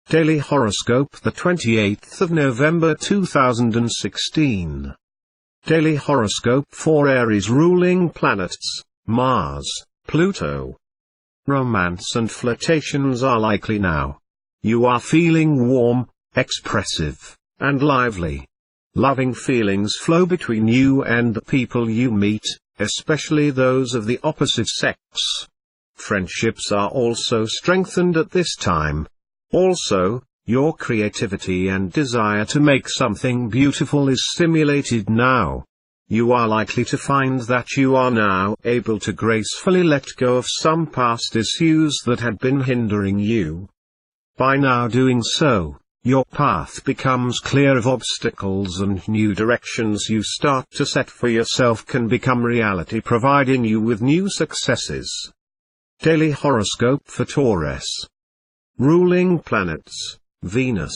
Daily Horoscope, the 28th of November 2016. Daily Horoscope for Aries. Ruling planets: Mars, Pluto. Romance and flirtations are likely now. You are feeling warm, expressive, and lively. Loving feelings flow between you and the people you meet, especially those of the opposite sex. Friendships are also strengthened at this time. Also, your creativity and desire to make something beautiful is stimulated now. You are likely to find that you are now able to gracefully let go of some past issues that had been hindering you. By now doing so, your path becomes clear of obstacles and new directions you start to set for yourself can become reality, providing you with new successes. Daily Horoscope for Taurus. Ruling planets: Venus.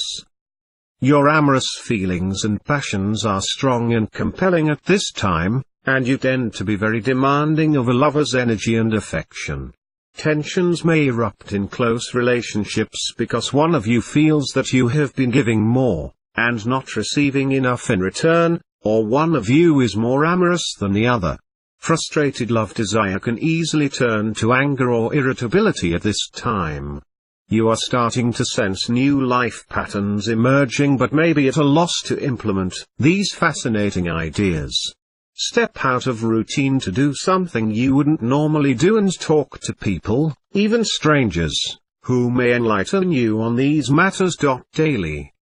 Your amorous feelings and passions are strong and compelling at this time, and you tend to be very demanding of a lover's energy and affection. Tensions may erupt in close relationships because one of you feels that you have been giving more, and not receiving enough in return, or one of you is more amorous than the other. Frustrated love desire can easily turn to anger or irritability at this time. You are starting to sense new life patterns emerging, but may be at a loss to implement these fascinating ideas. Step out of routine to do something you wouldn't normally do and talk to people, even strangers, who may enlighten you on these matters. Daily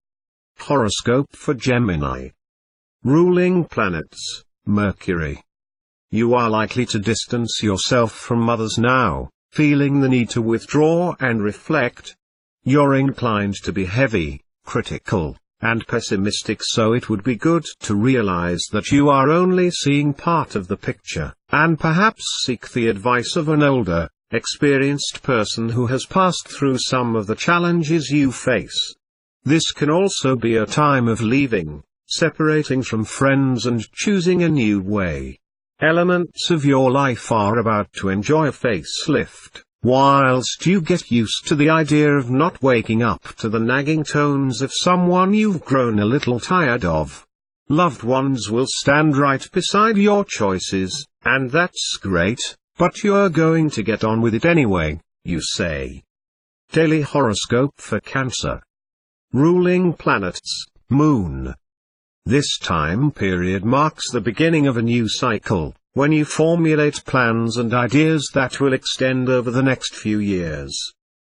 Horoscope for Gemini. Ruling planets: Mercury. You are likely to distance yourself from others now, feeling the need to withdraw and reflect. You're inclined to be heavy, critical, and pessimistic, so it would be good to realize that you are only seeing part of the picture, and perhaps seek the advice of an older, experienced person who has passed through some of the challenges you face. This can also be a time of leaving, separating from friends and choosing a new way. Elements of your life are about to enjoy a facelift, whilst you get used to the idea of not waking up to the nagging tones of someone you've grown a little tired of. Loved ones will stand right beside your choices, and that's great, but you're going to get on with it anyway, you say. Daily Horoscope for Cancer. Ruling planets: Moon. This time period marks the beginning of a new cycle, when you formulate plans and ideas that will extend over the next few years.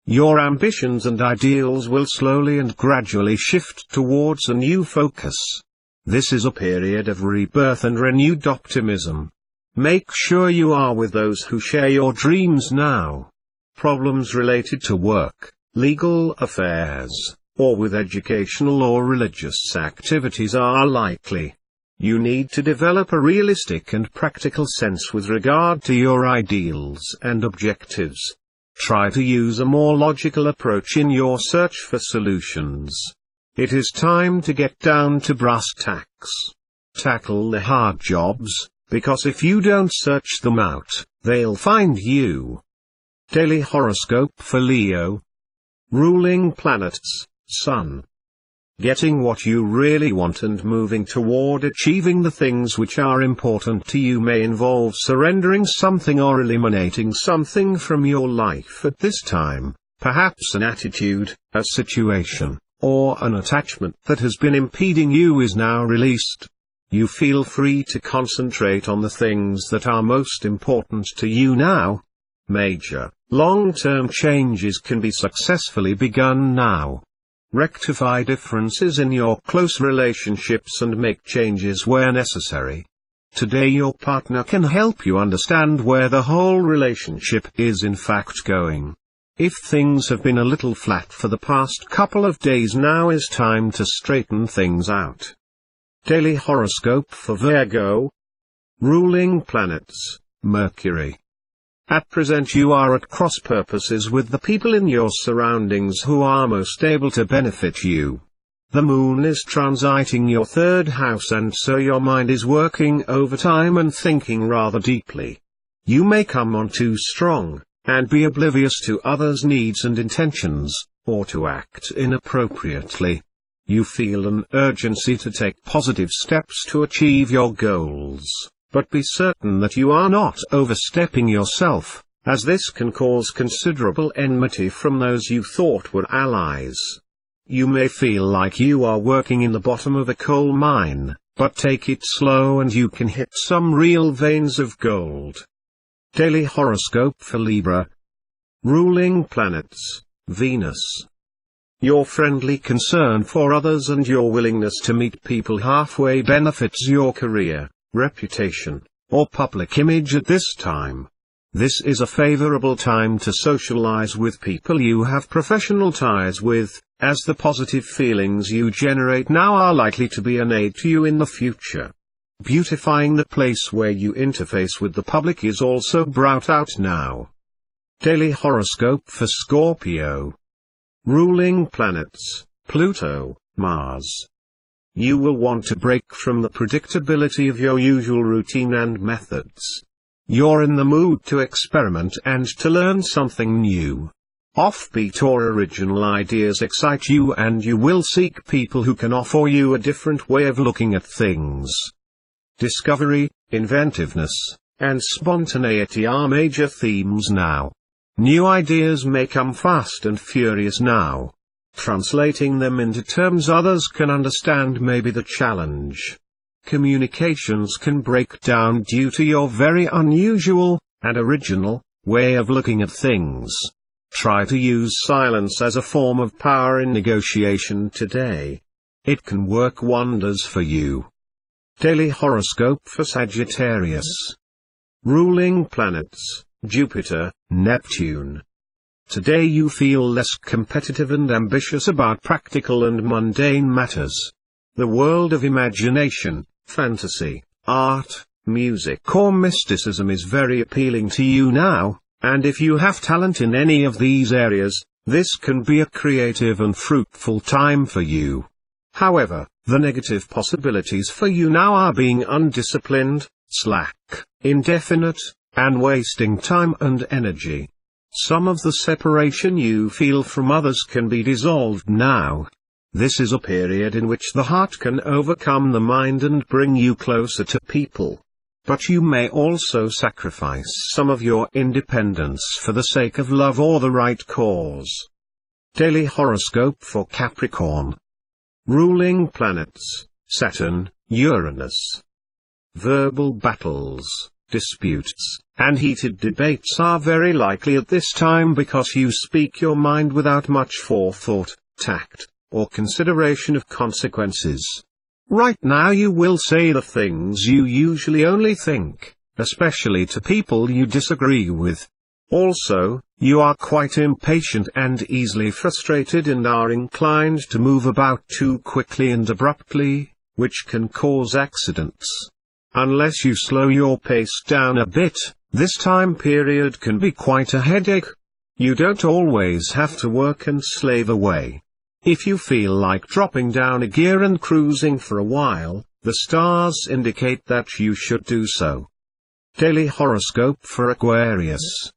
Your ambitions and ideals will slowly and gradually shift towards a new focus. This is a period of rebirth and renewed optimism. Make sure you are with those who share your dreams now. Problems related to work, legal affairs, or with educational or religious activities are likely. You need to develop a realistic and practical sense with regard to your ideals and objectives. Try to use a more logical approach in your search for solutions. It is time to get down to brass tacks. Tackle the hard jobs, because if you don't search them out, they'll find you. Daily Horoscope for Leo. Ruling planets: Sun. Getting what you really want and moving toward achieving the things which are important to you may involve surrendering something or eliminating something from your life at this time, perhaps an attitude, a situation, or an attachment that has been impeding you is now released. You feel free to concentrate on the things that are most important to you now. Major, long-term changes can be successfully begun now. Rectify differences in your close relationships and make changes where necessary. Today your partner can help you understand where the whole relationship is in fact going. If things have been a little flat for the past couple of days, now is time to straighten things out. Daily Horoscope for Virgo. Ruling planets: Mercury. At present you are at cross purposes with the people in your surroundings who are most able to benefit you. The moon is transiting your third house, and so your mind is working overtime and thinking rather deeply. You may come on too strong, and be oblivious to others' needs and intentions, or to act inappropriately. You feel an urgency to take positive steps to achieve your goals, but be certain that you are not overstepping yourself, as this can cause considerable enmity from those you thought were allies. You may feel like you are working in the bottom of a coal mine, but take it slow and you can hit some real veins of gold. Daily horoscope for Libra. Ruling planets, Venus. Your friendly concern for others and your willingness to meet people halfway benefits your career, reputation, or public image at this time. This is a favorable time to socialize with people you have professional ties with, as the positive feelings you generate now are likely to be an aid to you in the future. Beautifying the place where you interface with the public is also brought out now. Daily horoscope for Scorpio. Ruling planets, Pluto, Mars. You will want to break from the predictability of your usual routine and methods. You're in the mood to experiment and to learn something new. Offbeat or original ideas excite you and you will seek people who can offer you a different way of looking at things. Discovery, inventiveness, and spontaneity are major themes now. New ideas may come fast and furious now. Translating them into terms others can understand may be the challenge. Communications can break down due to your very unusual, and original, way of looking at things. Try to use silence as a form of power in negotiation today. It can work wonders for you. Daily horoscope for Sagittarius. Ruling planets, Jupiter, Neptune. Today you feel less competitive and ambitious about practical and mundane matters. The world of imagination, fantasy, art, music or mysticism is very appealing to you now, and if you have talent in any of these areas, this can be a creative and fruitful time for you. However, the negative possibilities for you now are being undisciplined, slack, indefinite, and wasting time and energy. Some of the separation you feel from others can be dissolved now. This is a period in which the heart can overcome the mind and bring you closer to people. But you may also sacrifice some of your independence for the sake of love or the right cause. Daily horoscope for Capricorn. Ruling planets, Saturn, Uranus. Verbal battles, disputes, and heated debates are very likely at this time because you speak your mind without much forethought, tact, or consideration of consequences. Right now you will say the things you usually only think, especially to people you disagree with. Also, you are quite impatient and easily frustrated and are inclined to move about too quickly and abruptly, which can cause accidents. Unless you slow your pace down a bit, this time period can be quite a headache. You don't always have to work and slave away. If you feel like dropping down a gear and cruising for a while, the stars indicate that you should do so. Daily horoscope for Aquarius.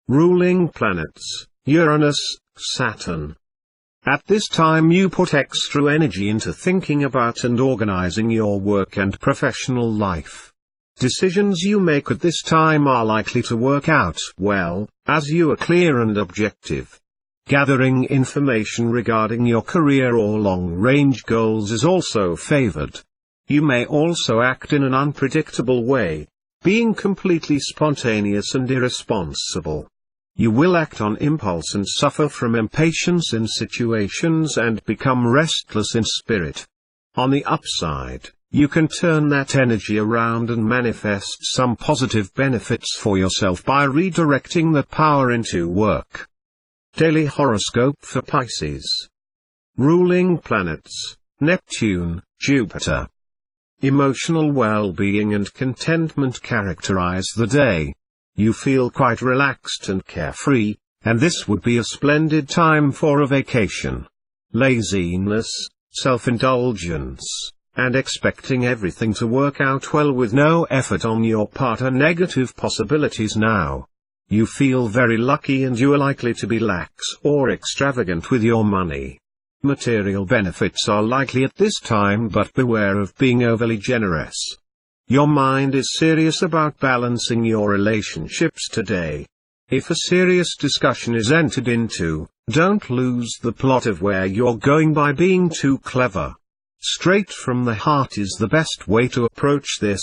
Ruling planets, Uranus, Saturn. At this time you put extra energy into thinking about and organizing your work and professional life. Decisions you make at this time are likely to work out well, as you are clear and objective. Gathering information regarding your career or long-range goals is also favored. You may also act in an unpredictable way, being completely spontaneous and irresponsible. You will act on impulse and suffer from impatience in situations and become restless in spirit. On the upside, you can turn that energy around and manifest some positive benefits for yourself by redirecting that power into work. Daily horoscope for Pisces. Ruling planets, Neptune, Jupiter. Emotional well-being and contentment characterize the day. You feel quite relaxed and carefree, and this would be a splendid time for a vacation. Laziness, self-indulgence, and expecting everything to work out well with no effort on your part are negative possibilities now. You feel very lucky and you are likely to be lax or extravagant with your money. Material benefits are likely at this time, but beware of being overly generous. Your mind is serious about balancing your relationships today. If a serious discussion is entered into, don't lose the plot of where you're going by being too clever. Straight from the heart is the best way to approach this.